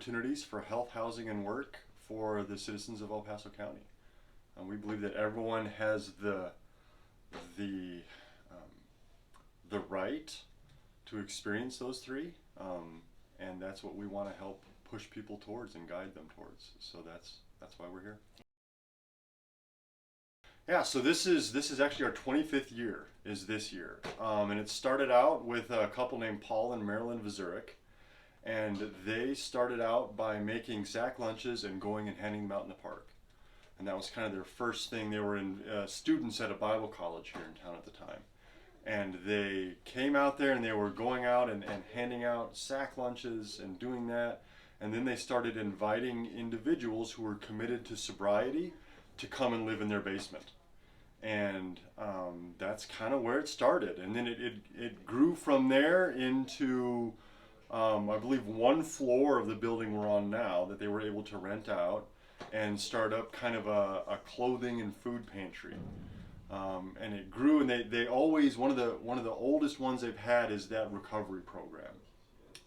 opportunities for health, housing, and work for the citizens of El Paso County. And we believe that everyone has the um, the right to experience those three, and that's what we want to help push people towards and guide them towards. So that's why we're here. Yeah, so this is actually our 25th year is this year, and it started out with a couple named Paul and Marilyn Vazurek, and they started out by making sack lunches and going and handing them out in the park, and that was kind of their first thing. They were students at a Bible college here in town at the time, and they came out there and they were going out and handing out sack lunches and doing that, and then they started inviting individuals who were committed to sobriety to come and live in their basement. And that's kind of where it started. And then it grew from there into, I believe, one floor of the building we're on now that they were able to rent out and start up kind of a clothing and food pantry. And it grew, and they always, one of the oldest ones they've had is that recovery program.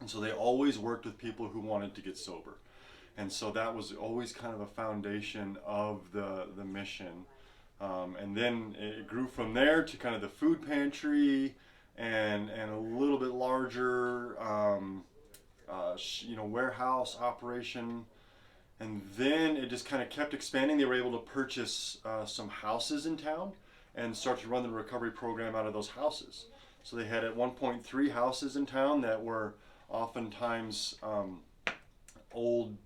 And so they always worked with people who wanted to get sober. And so that was always kind of a foundation of the mission. And then it grew from there to kind of the food pantry and a little bit larger, warehouse operation. And then it just kind of kept expanding. They were able to purchase some houses in town and start to run the recovery program out of those houses. So they had at one point 3 houses in town that were oftentimes old,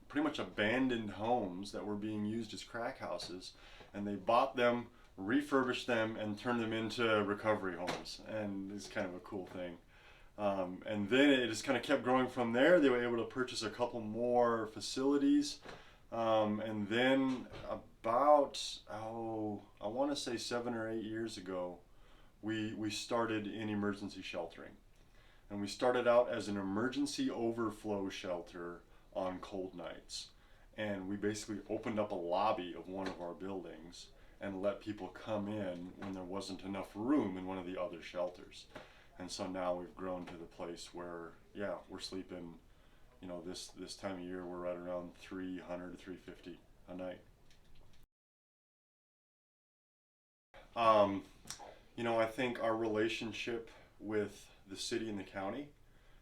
pretty much abandoned homes that were being used as crack houses, and they bought them, refurbished them, and turned them into recovery homes, and it's kind of a cool thing. And then it just kind of kept growing from there. They were able to purchase a couple more facilities, and then about, I want to say 7 or 8 years ago, we started in emergency sheltering. And we started out as an emergency overflow shelter on cold nights. And we basically opened up a lobby of one of our buildings and let people come in when there wasn't enough room in one of the other shelters. And so now we've grown to the place where, yeah, we're sleeping, this time of year we're right around 300 to 350 a night. I think our relationship with the city and the county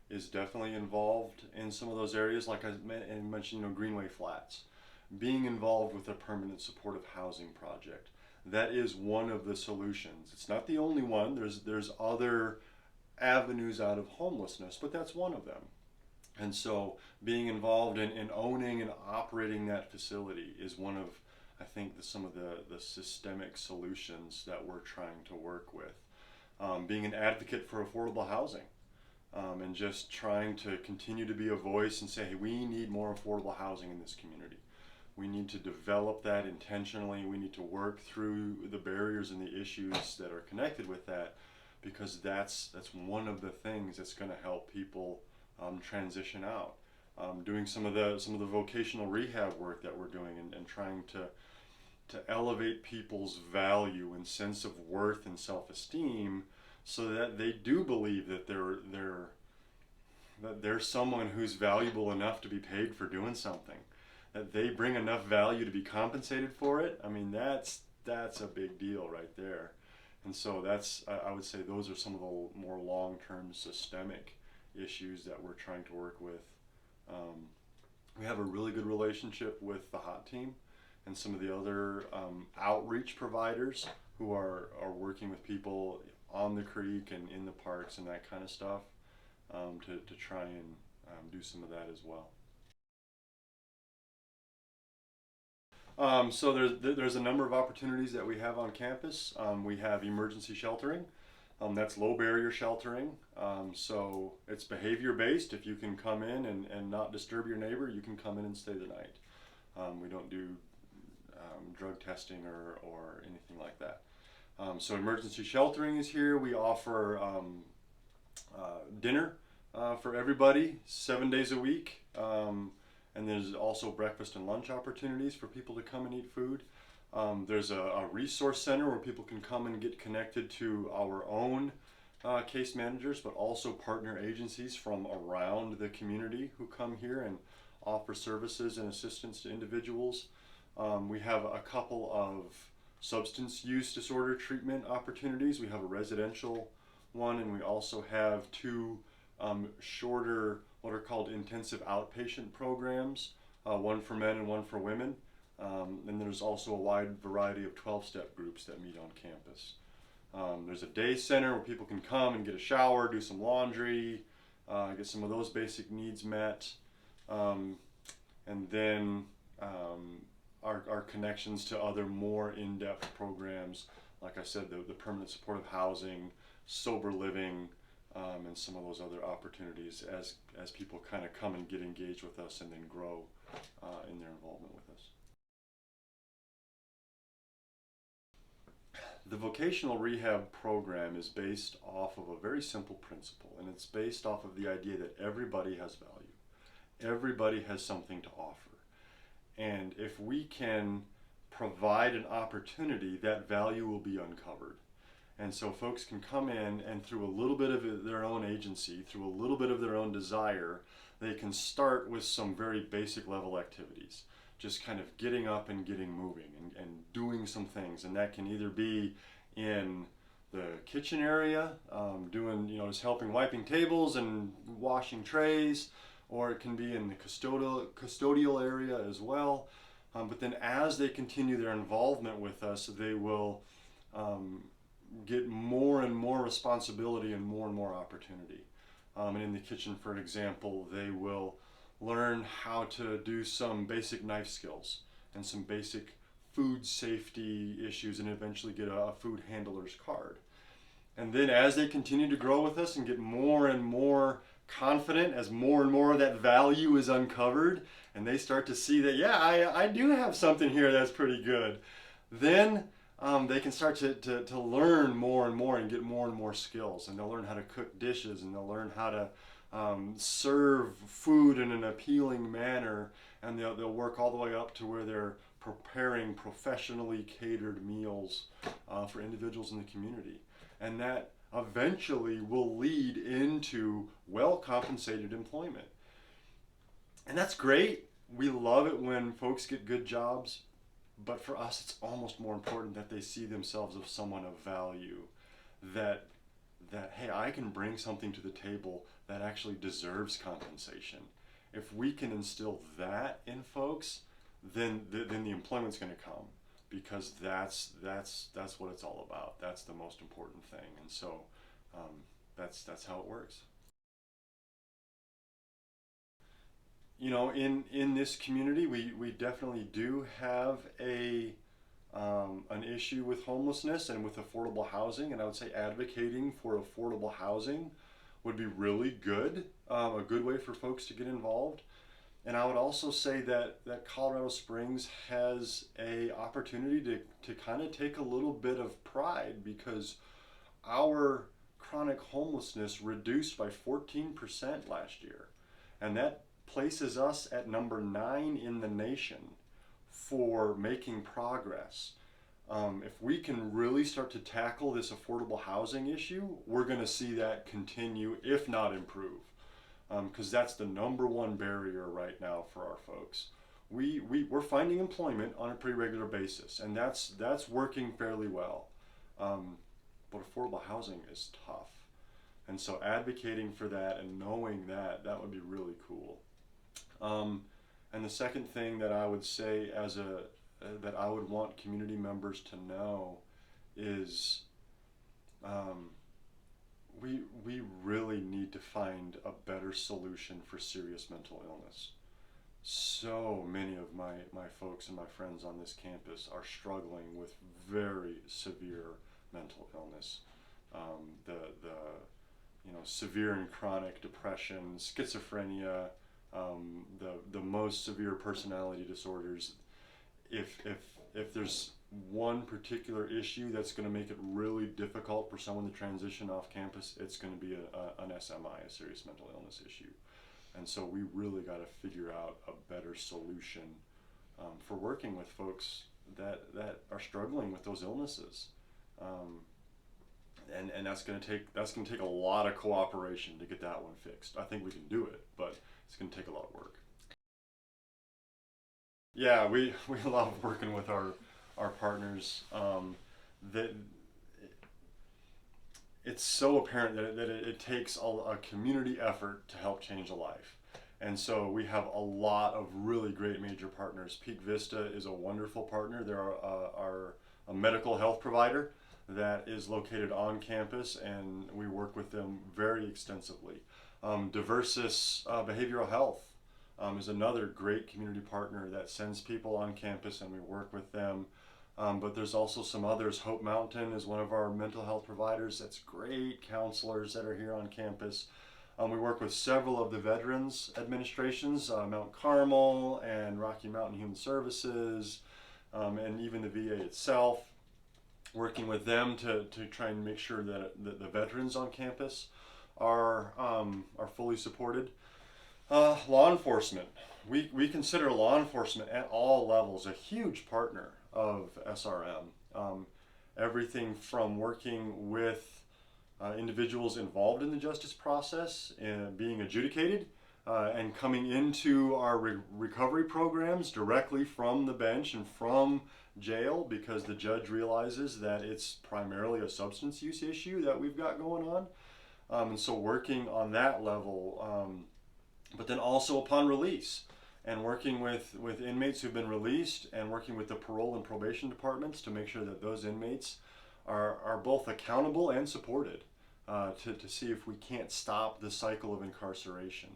is definitely involved in some of those areas, like I mentioned, Greenway Flats. Being involved with a permanent supportive housing project, that is one of the solutions. It's not the only one. There's other avenues out of homelessness, but that's one of them. And so being involved in owning and operating that facility is one of, I think, some of the systemic solutions that we're trying to work with. Being an advocate for affordable housing. And just trying to continue to be a voice and say, hey, we need more affordable housing in this community. We need to develop that intentionally. We need to work through the barriers and the issues that are connected with that, because that's one of the things that's going to help people transition out. Doing some of the vocational rehab work that we're doing and trying to elevate people's value and sense of worth and self-esteem, so that they do believe that they're someone who's valuable enough to be paid for doing something, that they bring enough value to be compensated for it. I mean, that's a big deal right there. And so I would say those are some of the more long-term systemic issues that we're trying to work with. We have a really good relationship with the HOT team and some of the other outreach providers who are working with people on the creek and in the parks and that kind of stuff, to try and do some of that as well. So there's a number of opportunities that we have on campus. We have emergency sheltering. That's low barrier sheltering. So it's behavior based. If you can come in and not disturb your neighbor, you can come in and stay the night. We don't do drug testing or anything like that. So emergency sheltering is here. We offer dinner for everybody 7 days a week. And there's also breakfast and lunch opportunities for people to come and eat food. There's a resource center where people can come and get connected to our own case managers, but also partner agencies from around the community who come here and offer services and assistance to individuals. We have a couple of substance use disorder treatment opportunities. We have a residential one, and we also have two shorter, what are called intensive outpatient programs, one for men and one for women. And there's also a wide variety of 12-step groups that meet on campus. There's a day center where people can come and get a shower, do some laundry, get some of those basic needs met. And then our connections to other more in-depth programs, like I said, the permanent supportive housing, sober living, and some of those other opportunities as people kind of come and get engaged with us and then grow in their involvement with us. The vocational rehab program is based off of a very simple principle, and it's based off of the idea that everybody has value. Everybody has something to offer. And if we can provide an opportunity, that value will be uncovered. And so folks can come in and through a little bit of their own agency, through a little bit of their own desire, they can start with some very basic level activities. Just kind of getting up and getting moving and doing some things. And that can either be in the kitchen area, doing, just helping wiping tables and washing trays, or it can be in the custodial area as well. But then as they continue their involvement with us, they will get more and more responsibility and more opportunity. And in the kitchen, for example, they will learn how to do some basic knife skills and some basic food safety issues, and eventually get a food handler's card. And then as they continue to grow with us and get more and more confident, as more and more of that value is uncovered, and they start to see that, yeah, I do have something here that's pretty good, then they can start to learn more and more and get more and more skills. And they'll learn how to cook dishes, and they'll learn how to serve food in an appealing manner, and they'll work all the way up to where they're preparing professionally catered meals for individuals in the community. And that eventually will lead into well-compensated employment. And that's great. We love it when folks get good jobs, but for us it's almost more important that they see themselves as someone of value, that hey, I can bring something to the table that actually deserves compensation. If we can instill that in folks, then the employment's going to come, because that's what it's all about. That's the most important thing. And so that's how it works. In this community, we definitely do have an issue with homelessness and with affordable housing, and I would say advocating for affordable housing would be really good, a good way for folks to get involved. And I would also say that Colorado Springs has a opportunity to kind of take a little bit of pride, because our chronic homelessness reduced by 14% last year, and that places us at number 9 in the nation for making progress. If we can really start to tackle this affordable housing issue, we're going to see that continue, if not improve, because that's the number one barrier right now for our folks. We're finding employment on a pretty regular basis, and that's working fairly well, but affordable housing is tough. And so advocating for that and knowing that would be really cool. And the second thing that I would say that I would want community members to know is we really need to find a better solution for serious mental illness. So many of my folks and my friends on this campus are struggling with very severe mental illness. Severe and chronic depression, schizophrenia, the most severe personality disorders. If there's one particular issue that's going to make it really difficult for someone to transition off campus, it's going to be an SMI, a serious mental illness issue. And so we really got to figure out a better solution for working with folks that are struggling with those illnesses. And that's going to take a lot of cooperation to get that one fixed. I think we can do it, but it's going to take a lot of work. Yeah, we love working with our partners. That it's so apparent that it takes a community effort to help change a life. And so we have a lot of really great major partners. Peak Vista is a wonderful partner. They're our a medical health provider that is located on campus, and we work with them very extensively. Diversis Behavioral Health is another great community partner that sends people on campus, and we work with them. But there's also some others. Hope Mountain is one of our mental health providers. That's great counselors that are here on campus. We work with several of the veterans administrations, Mount Carmel and Rocky Mountain Human Services, and even the VA itself, working with them to try and make sure that the veterans on campus are fully supported. Law enforcement. We consider law enforcement at all levels a huge partner of SRM. Everything from working with individuals involved in the justice process and being adjudicated and coming into our recovery programs directly from the bench and from jail, because the judge realizes that it's primarily a substance use issue that we've got going on. And so working on that level, but then also upon release and working with inmates who've been released and working with the parole and probation departments to make sure that those inmates are both accountable and supported, to see if we can't stop the cycle of incarceration.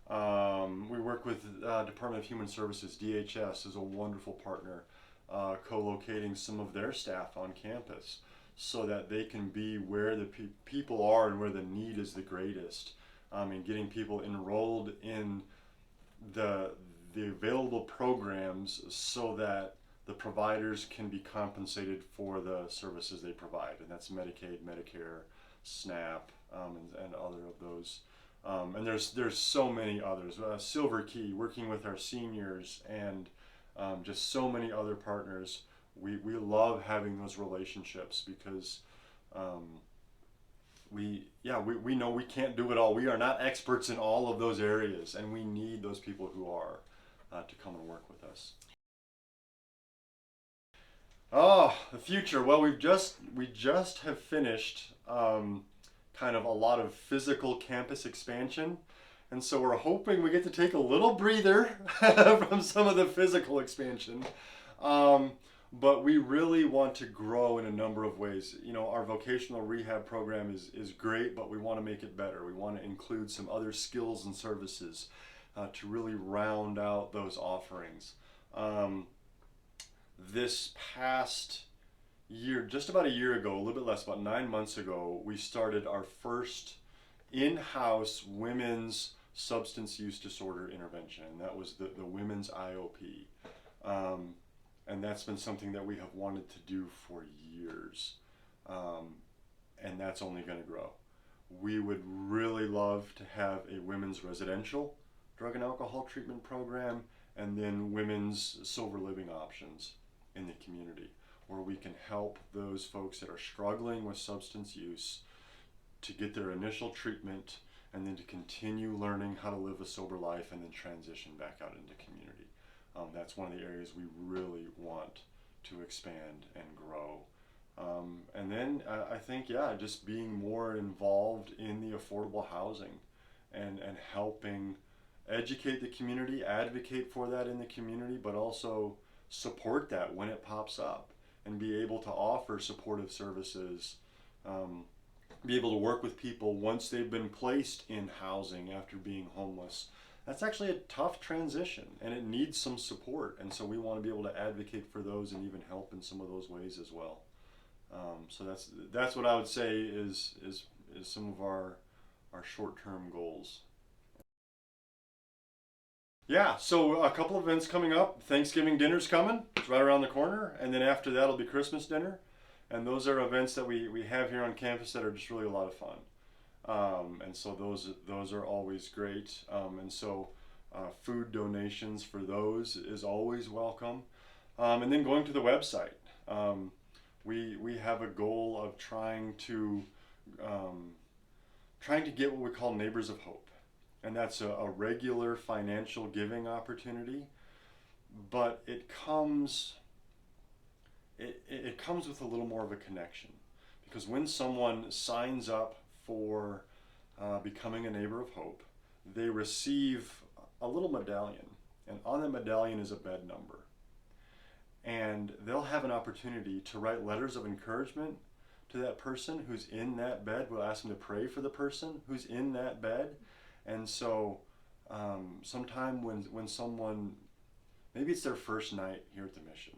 We work with Department of Human Services. DHS is a wonderful partner, co-locating some of their staff on campus so that they can be where the people are and where the need is the greatest, and getting people enrolled in the available programs so that the providers can be compensated for the services they provide, and that's Medicaid, Medicare, SNAP, and other of those. And there's so many others. Silver Key, working with our seniors, and just so many other partners. We love having those relationships because we know we can't do it all. We are not experts in all of those areas, and we need those people who are to come and work with us. Oh, the future. Well, we just have finished kind of a lot of physical campus expansion, and so we're hoping we get to take a little breather from some of the physical expansion. Um, but we really want to grow in a number of ways. You know, our vocational rehab program is great, but we want to make it better. We want to include some other skills and services to really round out those offerings. Um, this past year, just about a year ago, a little bit less, about 9 months ago, we started our first in-house women's substance use disorder intervention. And that was the women's IOP. Um, and that's been something that we have wanted to do for years. Um, and that's only going to grow. We would really love to have a women's residential drug and alcohol treatment program, and then women's sober living options in the community, where we can help those folks that are struggling with substance use to get their initial treatment and then to continue learning how to live a sober life and then transition back out into community. That's one of the areas we really want to expand and grow. And then I think, yeah, just being more involved in the affordable housing and helping educate the community, advocate for that in the community, but also support that when it pops up and be able to offer supportive services, be able to work with people once they've been placed in housing after being homeless. That's actually a tough transition and it needs some support, and so we want to be able to advocate for those and even help in some of those ways as well. So that's what I would say is some of our short-term goals. Yeah, so a couple of events coming up. Thanksgiving dinner's coming. It's right around the corner. And then after that will be Christmas dinner. And those are events that we have here on campus that are just really a lot of fun. And so those are always great. And so food donations for those is always welcome. And then going to the website. We have a goal of um, trying to get what we call Neighbors of Hope. And that's a regular financial giving opportunity but it comes with a little more of a connection, because when someone signs up for becoming a Neighbor of Hope, they receive a little medallion, and on the medallion is a bed number. And they'll have an opportunity to write letters of encouragement to that person who's in that bed. We'll ask them to pray for the person who's in that bed. And so sometime when someone, maybe it's their first night here at the mission,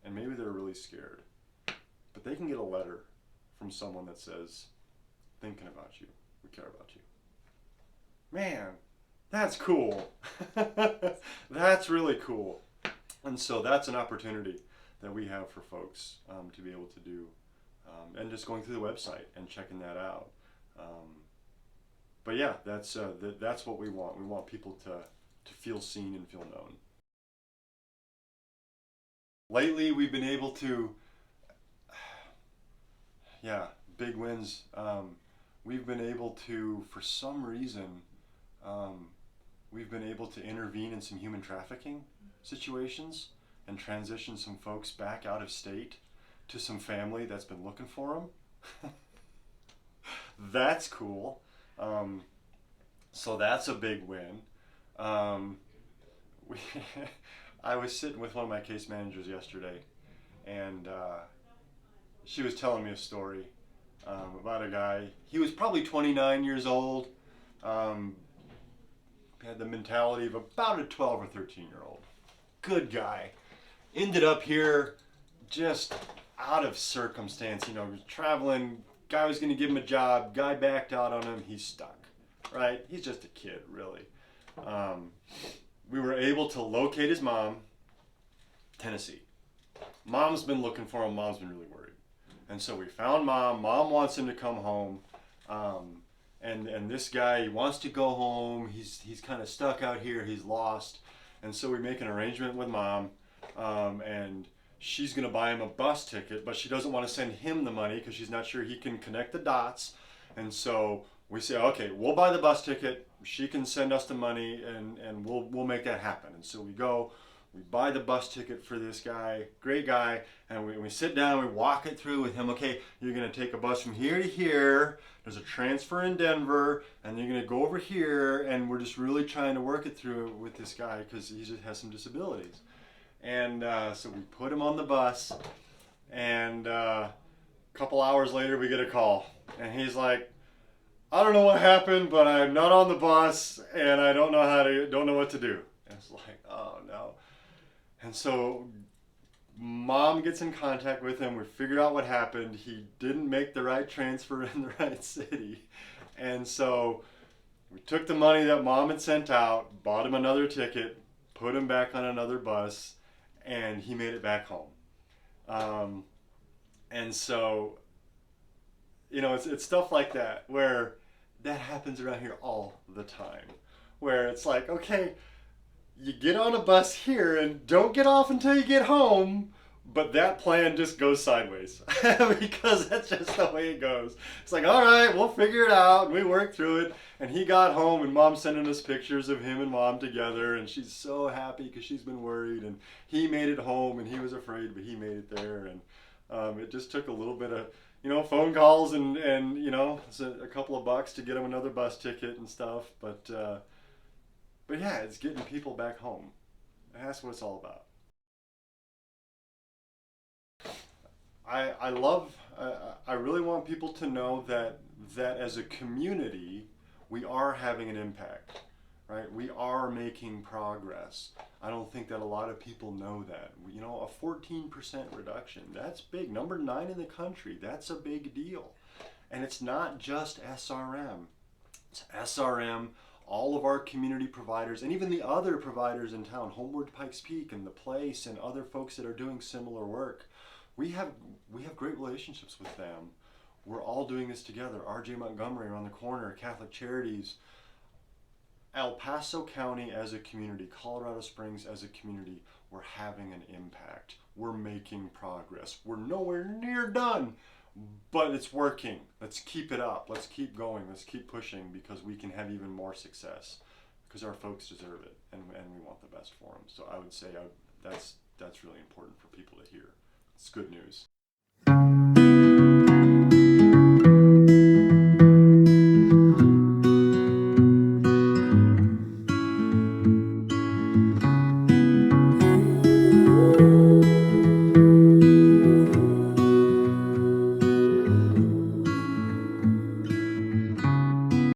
and maybe they're really scared, but they can get a letter from someone that says, thinking about you, we care about you. Man, that's cool. That's really cool. And so that's an opportunity that we have for folks to be able to do, and just going through the website and checking that out. But yeah, that's what we want. We want people to feel seen and feel known. Lately, we've been able to, yeah, big wins. We've been able to, for some reason, we've been able to intervene in some human trafficking situations and transition some folks back out of state to some family that's been looking for them. That's cool. So that's a big win. We I was sitting with one of my case managers yesterday, and she was telling me a story about a guy. He was probably 29 years old. Had the mentality of about a 12 or 13-year-old. Good guy. Ended up here just out of circumstance, traveling. Guy was going to give him a job. Guy backed out on him. He's stuck, right? He's just a kid, really. We were able to locate his mom, Tennessee. Mom's been looking for him. Mom's been really worried. And so we found Mom. Mom wants him to come home. And this guy, he wants to go home. He's kind of stuck out here. He's lost. And so we make an arrangement with Mom. And she's going to buy him a bus ticket, but she doesn't want to send him the money because she's not sure he can connect the dots. And so we say, okay, we'll buy the bus ticket. She can send us the money, and we'll make that happen. And so we go, we buy the bus ticket for this guy, great guy, and we sit down, we walk it through with him. Okay, you're going to take a bus from here to here. There's a transfer in Denver, and you're going to go over here, and we're just really trying to work it through with this guy because he just has some disabilities. And so we put him on the bus, and a couple hours later we get a call, and he's like, I don't know what happened, but I'm not on the bus, and I don't know what to do. And it's like, oh no. And so Mom gets in contact with him. We figured out what happened. He didn't make the right transfer in the right city. And so we took the money that Mom had sent out, bought him another ticket, put him back on another bus, and he made it back home. And so, it's stuff like that where that happens around here all the time. Where it's like, okay, you get on a bus here and don't get off until you get home, but that plan just goes sideways because that's just the way it goes. It's like, all right, we'll figure it out, and we worked through it. And he got home, and Mom's sending us pictures of him and Mom together, and she's so happy because she's been worried. And he made it home, and he was afraid, but he made it there. And it just took a little bit of phone calls and a couple of bucks to get him another bus ticket and stuff. But yeah, it's getting people back home. That's what it's all about. I really want people to know that as a community, we are having an impact, right? We are making progress. I don't think that a lot of people know that. A 14% reduction, that's big. Number 9 in the country, that's a big deal. And it's not just SRM. It's SRM, all of our community providers, and even the other providers in town, Homeward Pikes Peak and The Place and other folks that are doing similar work. We have great relationships with them. We're all doing this together. R.J. Montgomery around the corner, Catholic Charities, El Paso County as a community, Colorado Springs as a community, we're having an impact. We're making progress. We're nowhere near done, but it's working. Let's keep it up. Let's keep going. Let's keep pushing because we can have even more success because our folks deserve it and we want the best for them. So I would say that's really important for people to hear. It's good news.